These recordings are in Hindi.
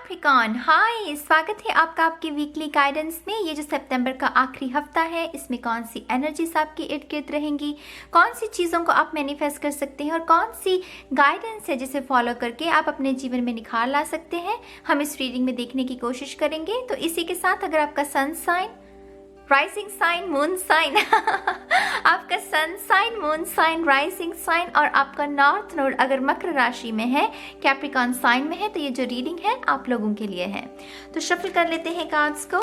कैप्रिकॉन, हाय, स्वागत है आपका आपके वीकली गाइडेंस में। ये जो सितंबर का आखिरी हफ्ता है, इसमें कौन सी एनर्जीज आपके इर्द गिर्द रहेंगी, कौन सी चीज़ों को आप मैनिफेस्ट कर सकते हैं और कौन सी गाइडेंस है जिसे फॉलो करके आप अपने जीवन में निखार ला सकते हैं, हम इस रीडिंग में देखने की कोशिश करेंगे। तो इसी के साथ अगर आपका sun sign, rising sign, moon sign आपका sun sign, moon sign, rising sign और आपका नॉर्थ नोड अगर मकर राशि में है, कैप्रिकॉन साइन में है, तो ये जो रीडिंग है आप लोगों के लिए है। तो शफल कर लेते हैं कार्ड्स को।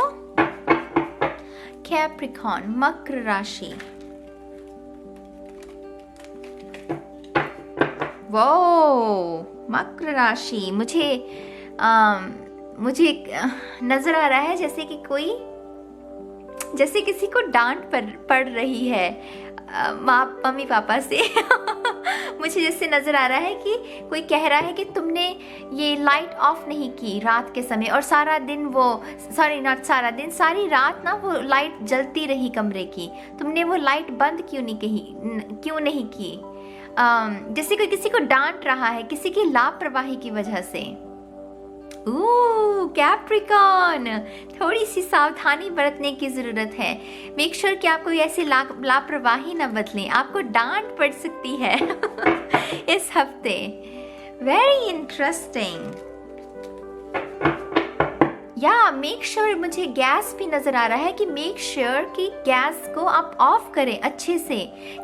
कैप्रिकॉन, मकर राशि। वो मकर राशि, मुझे नजर आ रहा है जैसे कि जैसे किसी को डांट पड़ रही है मम्मी पापा से मुझे जैसे नजर आ रहा है कि कोई कह रहा है कि तुमने ये लाइट ऑफ नहीं की रात के समय और सारा दिन सारी रात ना वो लाइट जलती रही कमरे की, तुमने वो लाइट बंद क्यों नहीं की। जैसे कोई किसी को डांट रहा है किसी की लापरवाही की वजह से। कैप्रिकॉन, थोड़ी सी सावधानी बरतने की जरूरत है। मेक श्योर कि आप कोई ऐसी लापरवाही ना बदलें, आपको डांट पड़ सकती है इस हफ्ते। Very interesting. मेक श्योर, मुझे गैस भी नजर आ रहा है कि मेक श्योर कि गैस को आप ऑफ करें अच्छे से,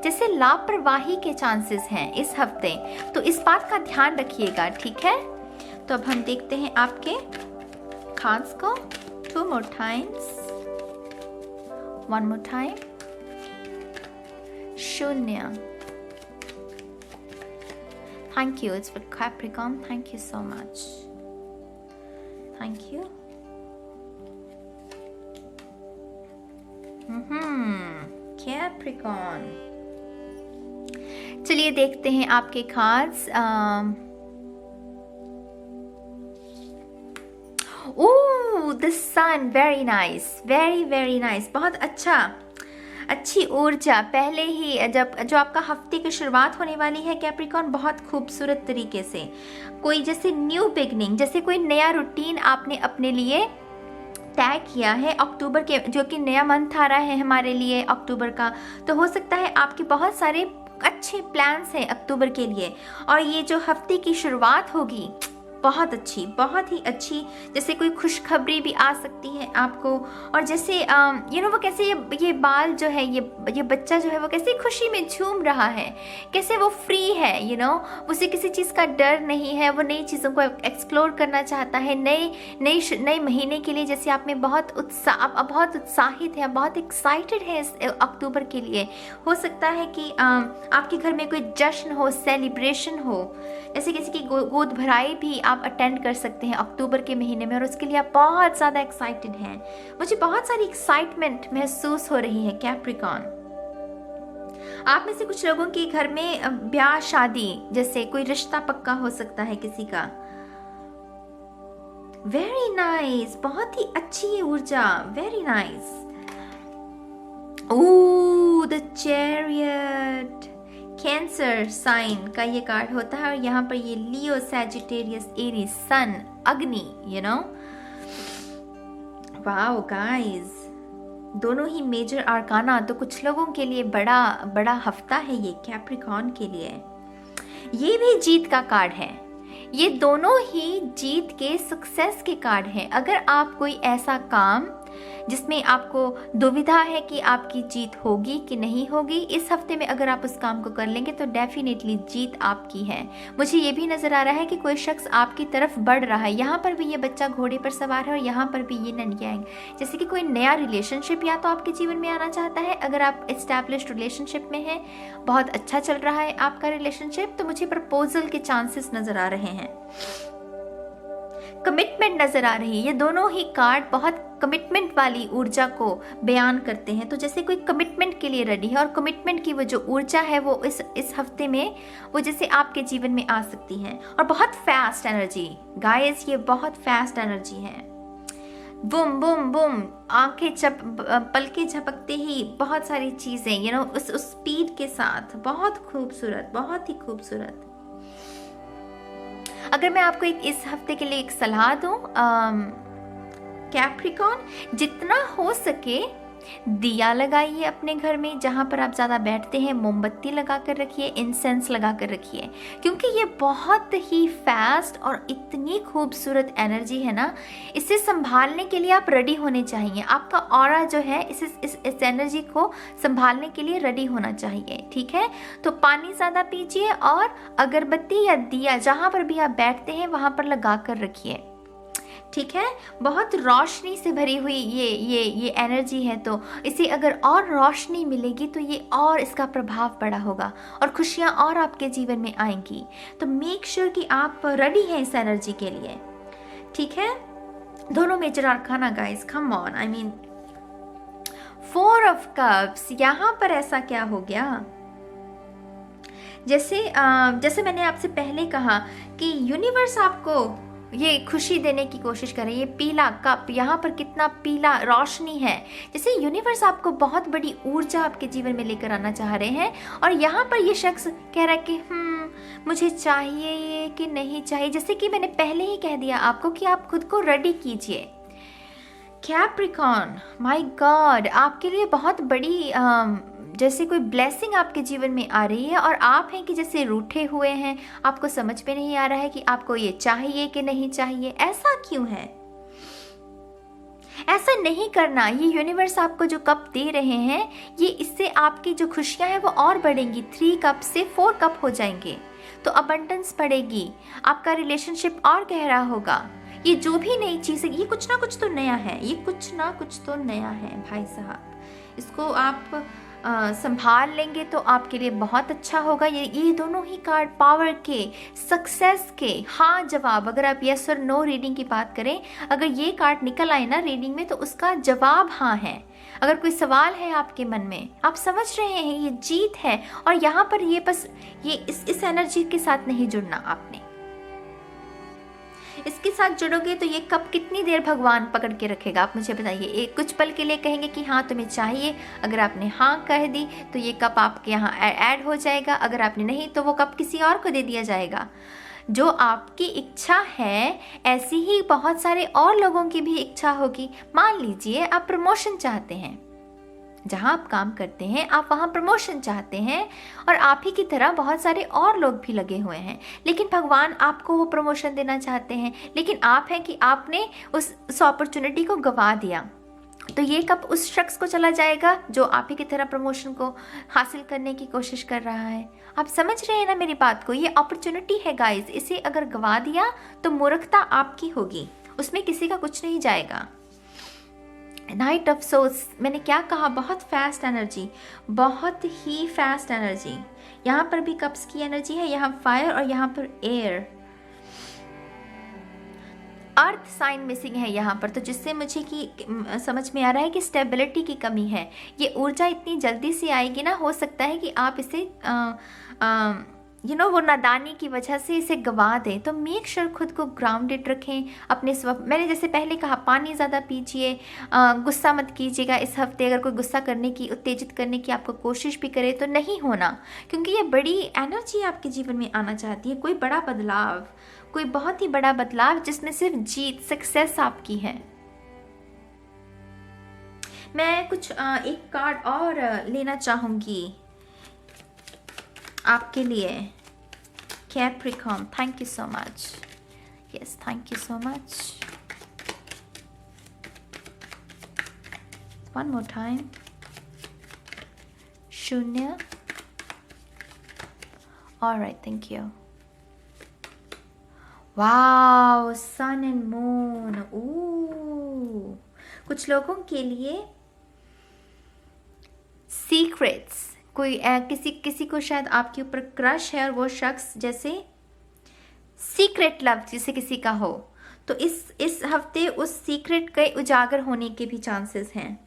जैसे लापरवाही के चांसेस हैं इस हफ्ते, तो इस बात का ध्यान रखिएगा, ठीक है। तो अब हम देखते हैं आपके कार्ड्स को। 2 more times, 1 more time, 0। Thank you, it's for Capricorn. Thank you so much. Thank you. Capricorn। चलिए देखते हैं आपके cards. The sun, very nice, very nice, बहुत अच्छी ऊर्जा। पहले ही जो आपका हफ्ते की शुरुआत होने वाली है कैप्रिकॉन, बहुत खूबसूरत तरीके से, कोई जैसे न्यू बिगनिंग, जैसे कोई नया रूटीन आपने अपने लिए तय किया है अक्टूबर के, जो कि नया मंथ आ रहा है हमारे लिए अक्टूबर का। तो हो सकता है आपके बहुत सारे अच्छे प्लान्स हैं अक्टूबर के लिए, और ये जो हफ्ते की शुरुआत होगी बहुत ही अच्छी, जैसे कोई खुशखबरी भी आ सकती है आपको। और जैसे वो कैसे ये बाल जो है, ये बच्चा जो है वो कैसे खुशी में झूम रहा है, कैसे वो फ्री है, उसे किसी चीज़ का डर नहीं है, वो नई चीज़ों को एक्सप्लोर करना चाहता है। नए महीने के लिए जैसे आप में बहुत उत्साहित है, बहुत एक्साइटेड है इस अक्टूबर के लिए। हो सकता है कि आपके घर में कोई जश्न हो, सेलिब्रेशन हो, जैसे किसी की गोद भराई भी आप अटेंड कर सकते हैं अक्टूबर के महीने में, और उसके लिए आप बहुत ज़्यादा एक्साइटेड हैं। मुझे बहुत सारी एक्साइटमेंट महसूस हो रही है कैप्रिकॉन। आप में से कुछ लोगों के घर में ब्याह शादी, जैसे कोई रिश्ता पक्का हो सकता है किसी का। वेरी नाइस, बहुत ही अच्छी ऊर्जा, very nice. The chariot, cancer sign का ये कार्ड होता है, और यहाँ पर ये लियो, सैजिटेरियस, एरीज, सन, अग्नि, वाओ गाइस, दोनों ही मेजर आर्काना। तो कुछ लोगों के लिए बड़ा हफ्ता है ये कैप्रिकॉन के लिए। ये भी जीत का कार्ड है, ये दोनों ही जीत के, सक्सेस के कार्ड हैं। अगर आप कोई ऐसा काम जिसमें आपको दुविधा है कि आपकी जीत होगी कि नहीं होगी, इस हफ्ते में अगर आप उस काम को कर लेंगे तो डेफिनेटली जीत आपकी है। मुझे ये भी नजर आ रहा है कि कोई शख्स आपकी तरफ बढ़ रहा है। यहाँ पर भी ये बच्चा घोड़े पर सवार है और यहाँ पर भी ये ननगैंग, जैसे कि कोई नया रिलेशनशिप या तो आपके जीवन में आना चाहता है। अगर आप एस्टैब्लिश्ड रिलेशनशिप में हैं, बहुत अच्छा चल रहा है आपका रिलेशनशिप, तो मुझे प्रपोजल के चांसेस नजर आ रहे हैं। कमिटमेंट नजर आ रही है। ये दोनों ही कार्ड बहुत कमिटमेंट वाली ऊर्जा को बयान करते हैं। तो जैसे कोई कमिटमेंट के लिए रेडी है, और कमिटमेंट की वो जो ऊर्जा है वो इस हफ्ते में वो जैसे आपके जीवन में आ सकती है। और बहुत फास्ट एनर्जी गाइस, ये बहुत फास्ट एनर्जी है। बुम बुम बुम, आंखें पलके झपकते ही बहुत सारी चीजें, उस स्पीड के साथ, बहुत खूबसूरत, बहुत ही खूबसूरत। अगर मैं आपको इस हफ्ते के लिए एक सलाह दूं, कैप्रिकॉन, जितना हो सके दिया लगाइए अपने घर में, जहाँ पर आप ज़्यादा बैठते हैं मोमबत्ती लगा कर रखिए, इंसेंस लगा कर रखिए, क्योंकि ये बहुत ही फास्ट और इतनी खूबसूरत एनर्जी है ना, इसे संभालने के लिए आप रेडी होने चाहिए। आपका ऑरा जो है इस एनर्जी को संभालने के लिए रेडी होना चाहिए, ठीक है। तो पानी ज़्यादा पीजिए और अगरबत्ती या दिया जहाँ पर भी आप बैठते हैं वहाँ पर लगा कर रखिए, ठीक है। बहुत रोशनी से भरी हुई ये एनर्जी है, तो इसे अगर और रोशनी मिलेगी तो ये और इसका प्रभाव बड़ा होगा और खुशियाँ और आपके जीवन में आएंगी। तो मेक श्योर कि आप रेडी हैं इस एनर्जी के लिए, ठीक है। दोनों major arcana guys, come on, I mean 4 of cups, यहाँ पर ऐसा क्या हो गया? जैसे मैंने आपसे पहले कहा कि यूनिवर्स आपको ये खुशी देने की कोशिश करे। ये पीला कप, यहाँ पर कितना पीला रोशनी है, जैसे यूनिवर्स आपको बहुत बड़ी ऊर्जा आपके जीवन में लेकर आना चाह रहे हैं। और यहाँ पर ये शख्स कह रहा है कि मुझे चाहिए ये कि नहीं चाहिए। जैसे कि मैंने पहले ही कह दिया आपको कि आप खुद को रेडी कीजिए। कैप्रिकॉन, माय गॉड, आपके लिए बहुत बड़ी जैसे कोई ब्लेसिंग आपके जीवन में आ रही है और आप हैं कि जैसे रूठे हुए हैं, आपको समझ में नहीं आ रहा है कि आपको ये चाहिए कि नहीं चाहिए। ऐसा क्यों है? ऐसा नहीं करना। ये यूनिवर्स आपको जो कप दे रहे हैं, ये इससे आपकी जो खुशियां हैं वो और बढ़ेंगी। 3 कप से 4 कप हो जाएंगे, तो अबंडेंस बढ़ेगी, आपका रिलेशनशिप और गहरा होगा। ये जो भी नई चीज़ है, ये कुछ ना कुछ तो नया है, ये कुछ ना कुछ तो नया है भाई साहब। इसको आप संभाल लेंगे तो आपके लिए बहुत अच्छा होगा। ये दोनों ही कार्ड पावर के, सक्सेस के, हाँ जवाब। अगर आप यस और नो रीडिंग की बात करें, अगर ये कार्ड निकल आए ना रीडिंग में, तो उसका जवाब हाँ है। अगर कोई सवाल है आपके मन में, आप समझ रहे हैं ये जीत है। और यहाँ पर ये बस ये इस एनर्जी के साथ नहीं जुड़ना आपने। इसके साथ जुड़ोगे तो ये कप कितनी देर भगवान पकड़ के रखेगा, आप मुझे बताइए। एक कुछ पल के लिए कहेंगे कि हाँ तुम्हें चाहिए, अगर आपने हाँ कह दी तो ये कप आपके यहाँ ऐड हो जाएगा। अगर आपने नहीं तो वो कप किसी और को दे दिया जाएगा। जो आपकी इच्छा है, ऐसी ही बहुत सारे और लोगों की भी इच्छा होगी। मान लीजिए आप प्रमोशन चाहते हैं, जहाँ आप काम करते हैं आप वहाँ प्रमोशन चाहते हैं, और आप ही की तरह बहुत सारे और लोग भी लगे हुए हैं, लेकिन भगवान आपको वो प्रमोशन देना चाहते हैं। लेकिन आप हैं कि आपने उस अपॉर्चुनिटी को गंवा दिया, तो ये कब उस शख्स को चला जाएगा जो आप ही की तरह प्रमोशन को हासिल करने की कोशिश कर रहा है। आप समझ रहे हैं ना मेरी बात को? ये अपॉर्चुनिटी है गाइस, इसे अगर गंवा दिया तो मूर्खता आपकी होगी, उसमें किसी का कुछ नहीं जाएगा। नाइट ऑफ सोल्स, मैंने क्या कहा? बहुत फास्ट एनर्जी, बहुत ही फास्ट एनर्जी। यहाँ पर भी कप्स की एनर्जी है, यहाँ फायर और यहाँ पर एयर। अर्थ साइन मिसिंग है यहाँ पर, तो जिससे मुझे समझ में आ रहा है कि स्टेबिलिटी की कमी है। ये ऊर्जा इतनी जल्दी से आएगी ना, हो सकता है कि आप इसे वो नादानी की वजह से इसे गंवा दें। तो मेक श्योर खुद को ग्राउंडेड रखें अपने मैंने जैसे पहले कहा, पानी ज़्यादा पीजिए, गुस्सा मत कीजिएगा इस हफ्ते। अगर कोई गुस्सा करने की, उत्तेजित करने की आपको कोशिश भी करे तो नहीं होना, क्योंकि ये बड़ी एनर्जी आपके जीवन में आना चाहती है। कोई बड़ा बदलाव, कोई बहुत ही बड़ा बदलाव जिसमें सिर्फ जीत, सक्सेस आपकी है। मैं कुछ एक कार्ड और लेना चाहूँगी आपके लिए। Capricorn, thank you so much. Yes, thank you so much. One more time. शून्य। Alright, thank you. Wow, sun and moon. Oh, कुछ लोगों के लिए सीक्रेट्स, कोई किसी को शायद आपके ऊपर क्रश है और वो शख्स जैसे सीक्रेट लव जैसे किसी का हो, तो इस हफ्ते उस सीक्रेट के उजागर होने के भी चांसेस हैं।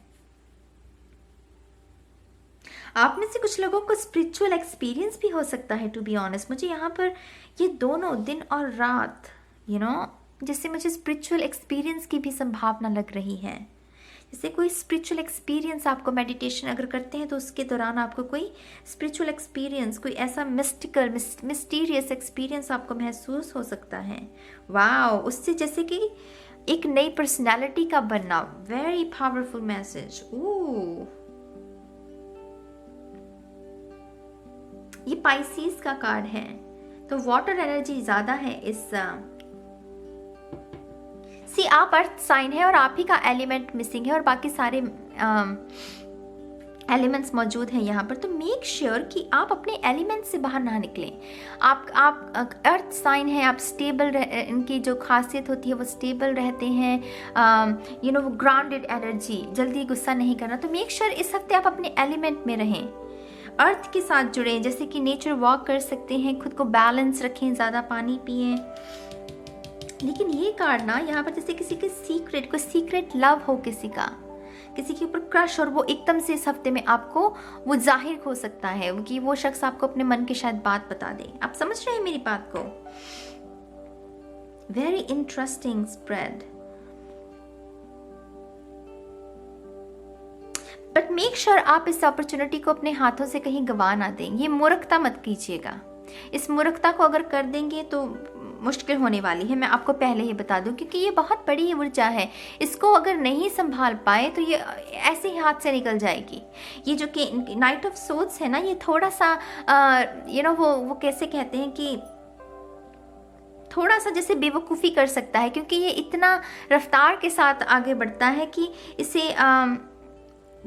आप में से कुछ लोगों को स्पिरिचुअल एक्सपीरियंस भी हो सकता है। टू बी ऑनेस्ट, मुझे यहाँ पर ये दोनों दिन और रात, जैसे मुझे स्पिरिचुअल एक्सपीरियंस की भी संभावना लग रही है। जैसे कोई स्पिरिचुअल एक्सपीरियंस, आपको मेडिटेशन अगर करते हैं तो उसके दौरान आपको कोई स्पिरिचुअल एक्सपीरियंस, कोई ऐसा मिस्टिकल मिस्टीरियस एक्सपीरियंस आपको महसूस हो सकता है। वाओ, उससे जैसे कि एक नई पर्सनैलिटी का बनना। Very powerful message. ये पाइसीज का कार्ड है, तो वाटर एनर्जी ज्यादा है इस आप अर्थ साइन है और आप ही का एलिमेंट मिसिंग है और बाकी सारे एलिमेंट्स मौजूद हैं यहाँ पर। तो मेक श्योर कि आप अपने एलिमेंट से बाहर ना निकलें। आप अर्थ साइन है, आप स्टेबल इनकी जो खासियत होती है वो स्टेबल रहते हैं। वो ग्राउंडेड एनर्जी, जल्दी गुस्सा नहीं करना। तो मेक श्योर इस हफ्ते आप अपने एलिमेंट में रहें, अर्थ के साथ जुड़ें, जैसे कि नेचर वॉक कर सकते हैं, खुद को बैलेंस रखें, ज़्यादा पानी पिएं। लेकिन ये कार्ड ना यहाँ पर जैसे किसी के सीक्रेट, कोई सीक्रेट लव हो किसी का, किसी के ऊपर क्रश, और वो एकदम से इस हफ्ते में आपको वो जाहिर हो सकता है कि वो शख्स आपको अपने मन की शायद बात बता दे। आप समझ रहे हैं मेरी बात को? Very interesting spread. But make sure आप इस अपॉर्चुनिटी को अपने हाथों से कहीं गंवा ना दें। ये मूर्खता मत कीजिएगा। इस मूर्खता को अगर कर देंगे तो मुश्किल होने वाली है, मैं आपको पहले ही बता दूं, क्योंकि ये बहुत बड़ी ऊर्जा है। इसको अगर नहीं संभाल पाए तो ये ऐसे ही हाथ से निकल जाएगी। ये जो कि नाइट ऑफ सोर्ड्स है ना, ये थोड़ा सा वो कैसे कहते हैं कि थोड़ा सा जैसे बेवकूफ़ी कर सकता है, क्योंकि ये इतना रफ्तार के साथ आगे बढ़ता है कि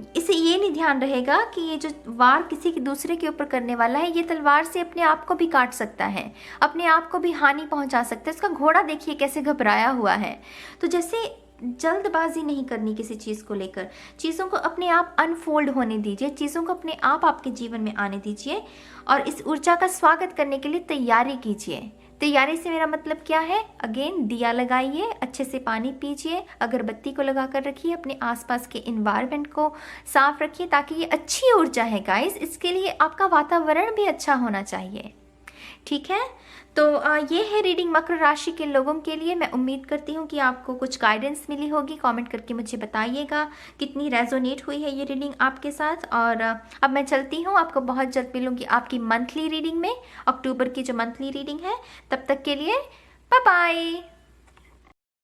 इसे ये नहीं ध्यान रहेगा कि ये जो वार किसी के दूसरे के ऊपर करने वाला है, ये तलवार से अपने आप को भी काट सकता है, अपने आप को भी हानि पहुंचा सकता है। इसका घोड़ा देखिए कैसे घबराया हुआ है। तो जैसे जल्दबाजी नहीं करनी किसी चीज़ को लेकर, चीज़ों को अपने आप अनफोल्ड होने दीजिए, चीज़ों को अपने आप आपके जीवन में आने दीजिए और इस ऊर्जा का स्वागत करने के लिए तैयारी कीजिए। तैयारी से मेरा मतलब क्या है? अगेन, दिया लगाइए, अच्छे से पानी पीजिए, अगरबत्ती को लगा कर रखिए, अपने आसपास के इन्वायरमेंट को साफ रखिए, ताकि ये अच्छी ऊर्जा है गाइस, इसके लिए आपका वातावरण भी अच्छा होना चाहिए। ठीक है, तो ये है रीडिंग मकर राशि के लोगों के लिए। मैं उम्मीद करती हूँ कि आपको कुछ गाइडेंस मिली होगी। कमेंट करके मुझे बताइएगा कितनी रेजोनेट हुई है ये रीडिंग आपके साथ। और अब मैं चलती हूँ, आपको बहुत जल्द मिलूंगी आपकी मंथली रीडिंग में, अक्टूबर की जो मंथली रीडिंग है। तब तक के लिए बाय बाय।